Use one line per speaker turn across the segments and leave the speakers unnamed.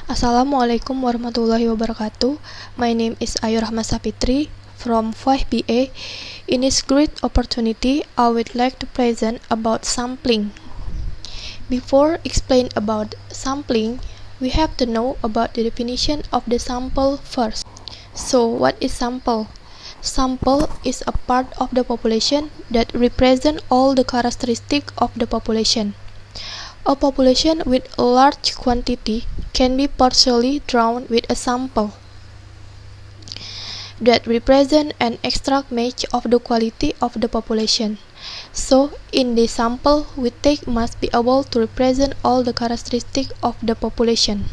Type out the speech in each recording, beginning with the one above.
Assalamualaikum warahmatullahi wabarakatuh. My name is Ayu Rahma Sapitri from 5BA. In this great opportunity, I would like to present about sampling. Before explain about sampling, we have to know about the definition of the sample first. So, what is sample? Sample is a part of the population that represent all the characteristics of the population. A population with a large quantity can be partially drawn with a sample that represent an exact match of the quality of the population. So, in the sample we take must be able to represent all the characteristics of the population.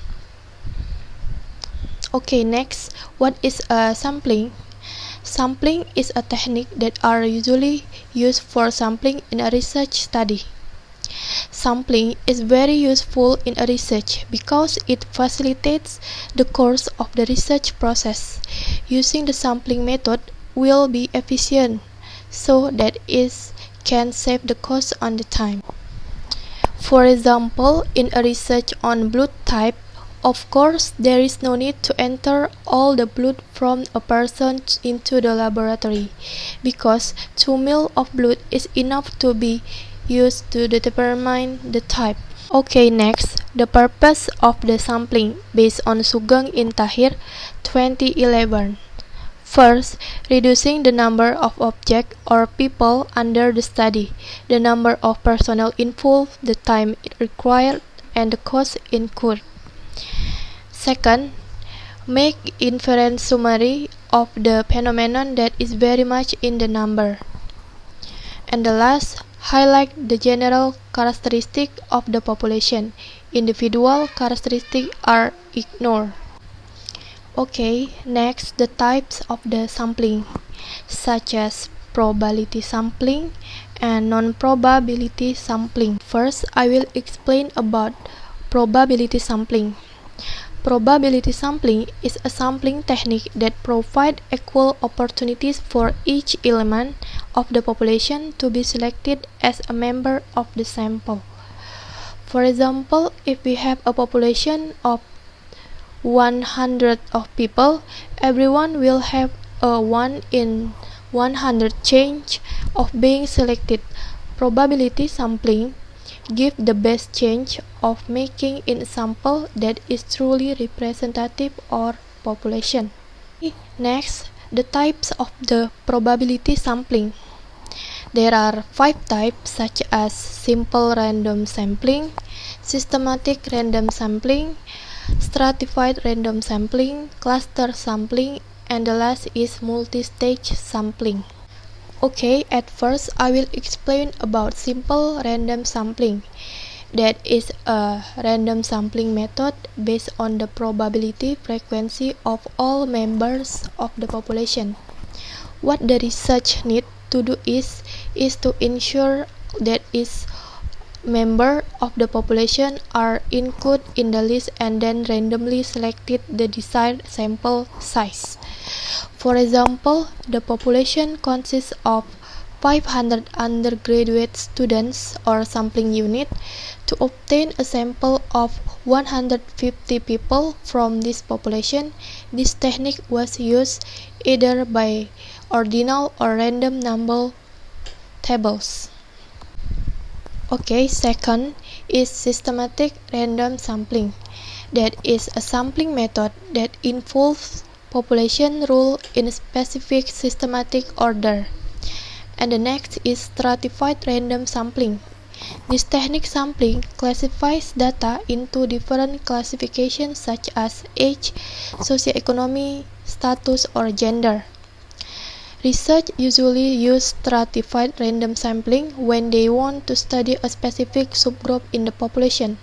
Okay, next, what is a sampling? Sampling is a technique that are usually used for sampling in a research study. Sampling is very useful in a research because it facilitates the course of the research process. Using the sampling method will be efficient so that it can save the cost on the time. For example, in a research on blood type, of course, there is no need to enter all the blood from a person into the laboratory because 2 ml of blood is enough to be used to determine the type. Okay, next, the purpose of the sampling based on Sugeng in Tahir 2011. First, reducing the number of objects or people under the study, the number of personnel involved, the time it required, and the cost incurred. Second, make inference summary of the phenomenon that is very much in the number. And the last, highlight the general characteristic of the population. Individual characteristics are ignored. Okay, next, the types of the sampling, such as probability sampling and non-probability sampling. First, I will explain about probability sampling. Probability sampling is a sampling technique that provides equal opportunities for each element of the population to be selected as a member of the sample. For example, if we have a population of 100 of people, everyone will have a 1 in 100 chance of being selected. Probability sampling give the best chance of making a sample that is truly representative of population. Next, the types of the probability sampling. There are 5 types such as simple random sampling, systematic random sampling, stratified random sampling, cluster sampling, and the last is multi-stage sampling. Okay, at first I will explain about simple random sampling. That is a random sampling method based on the probability frequency of all members of the population. What the research need to do is to ensure that each member of the population are included in the list and then randomly selected the desired sample size. For example, the population consists of 500 undergraduate students or sampling unit. To obtain a sample of 150 people from this population, this technique was used either by ordinal or random number tables. Okay, second is systematic random sampling. That is a sampling method that involves population rule in a specific systematic order. And the next is stratified random sampling. This technique sampling classifies data into different classifications such as age, socioeconomic status, or gender. Research usually use stratified random sampling when they want to study a specific subgroup in the population.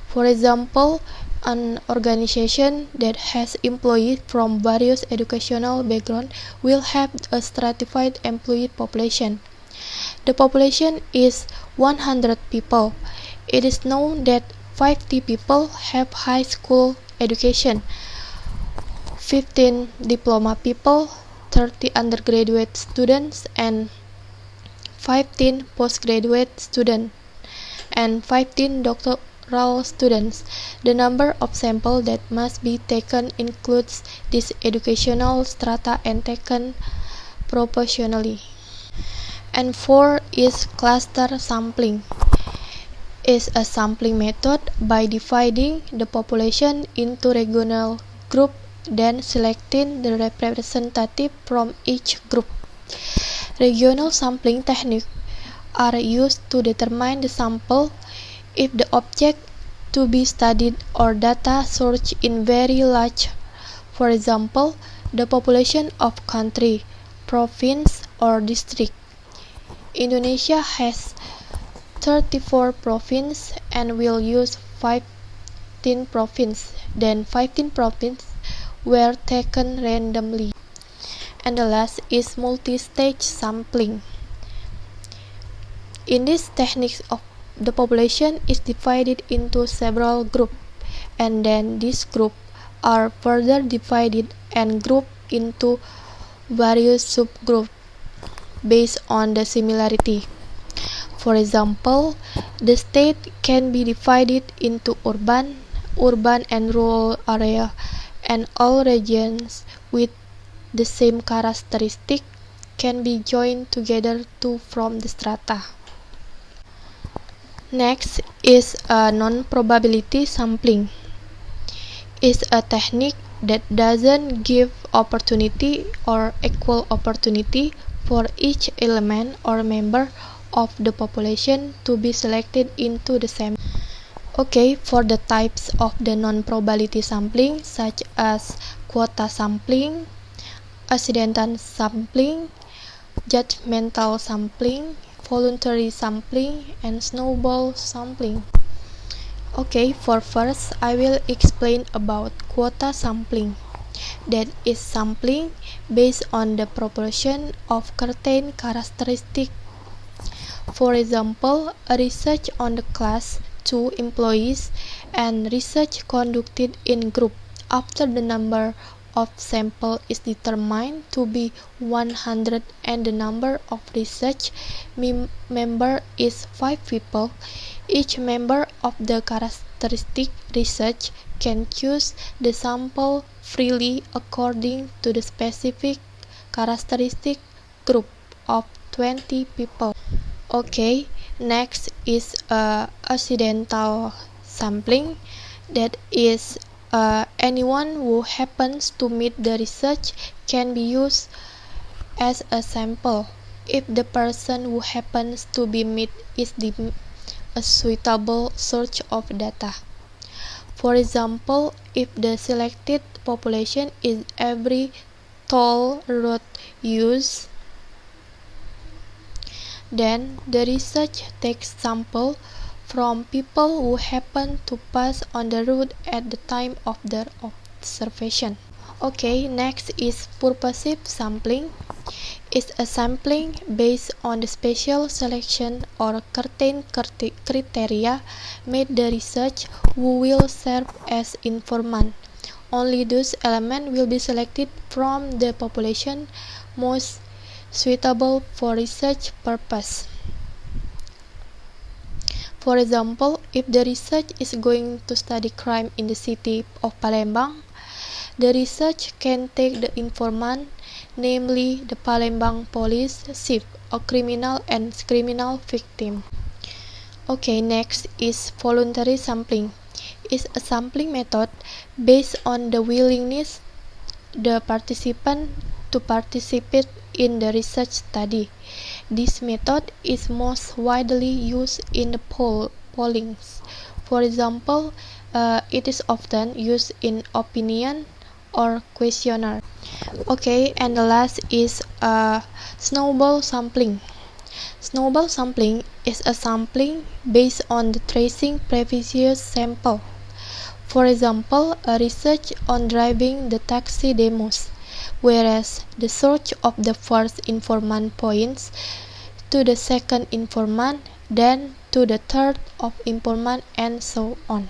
For example, an organization that has employees from various educational backgrounds will have a stratified employee population. The population is 100 people. It is known that 50 people have high school education, 15 diploma people, 30 undergraduate students, and 15 postgraduate students, and 15 several students. The number of samples that must be taken includes this educational strata and taken proportionally. And 4 is cluster sampling. Is a sampling method by dividing the population into regional groups, then selecting the representative from each group. Regional sampling techniques are used to determine the sample if the object to be studied or data source in very large, for example, the population of country, province, or district. Indonesia has 34 provinces and will use 15 provinces. Then 15 provinces were taken randomly. And the last is multi-stage sampling. In this technique, the population is divided into several groups, and then these groups are further divided and grouped into various subgroups based on the similarity. For example, the state can be divided into urban and rural area, and all regions with the same characteristic can be joined together to form the strata. Next is a non-probability sampling. It's a technique that doesn't give opportunity or equal opportunity for each element or member of the population to be selected into the sample. Okay, for the types of the non-probability sampling, such as quota sampling, accidental sampling, judgmental sampling, voluntary sampling, and snowball sampling. Okay, for first, I will explain about quota sampling. That is sampling based on the proportion of certain characteristics. For example, a research on the class 2 employees and research conducted in group. After the number of samples is determined to be 100 and the number of research member is 5 people, each member of the characteristic research can choose the sample freely according to the specific characteristic group of 20 people. Okay, next is accidental sampling. That is anyone who happens to meet the research can be used as a sample if the person who happens to be met is deemed a suitable source of data. For example, if the selected population is every toll road used, then the research takes samples from people who happen to pass on the route at the time of their observation. Okay, next is purposive sampling. It's a sampling based on the special selection or certain criteria made the research who will serve as informant. Only those elements will be selected from the population most suitable for research purpose. For example, if the research is going to study crime in the city of Palembang, the research can take the informant, namely the Palembang police chief, a criminal and criminal victim. Okay, next is voluntary sampling. It's a sampling method based on the willingness the participant to participate in the research study. This method is most widely used in the pollings. For example, it is often used in opinion or questionnaire. Okay, and the last is snowball sampling. Snowball sampling is a sampling based on the tracing previous sample. For example, a research on driving the taxi demos, whereas the source of the first informant points to the second informant, then to the third of informant, and so on.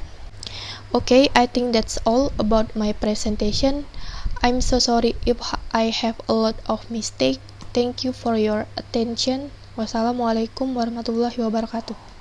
Okay, I think that's all about my presentation. I'm so sorry if I have a lot of mistakes. Thank you for your attention. Wassalamualaikum warahmatullahi wabarakatuh.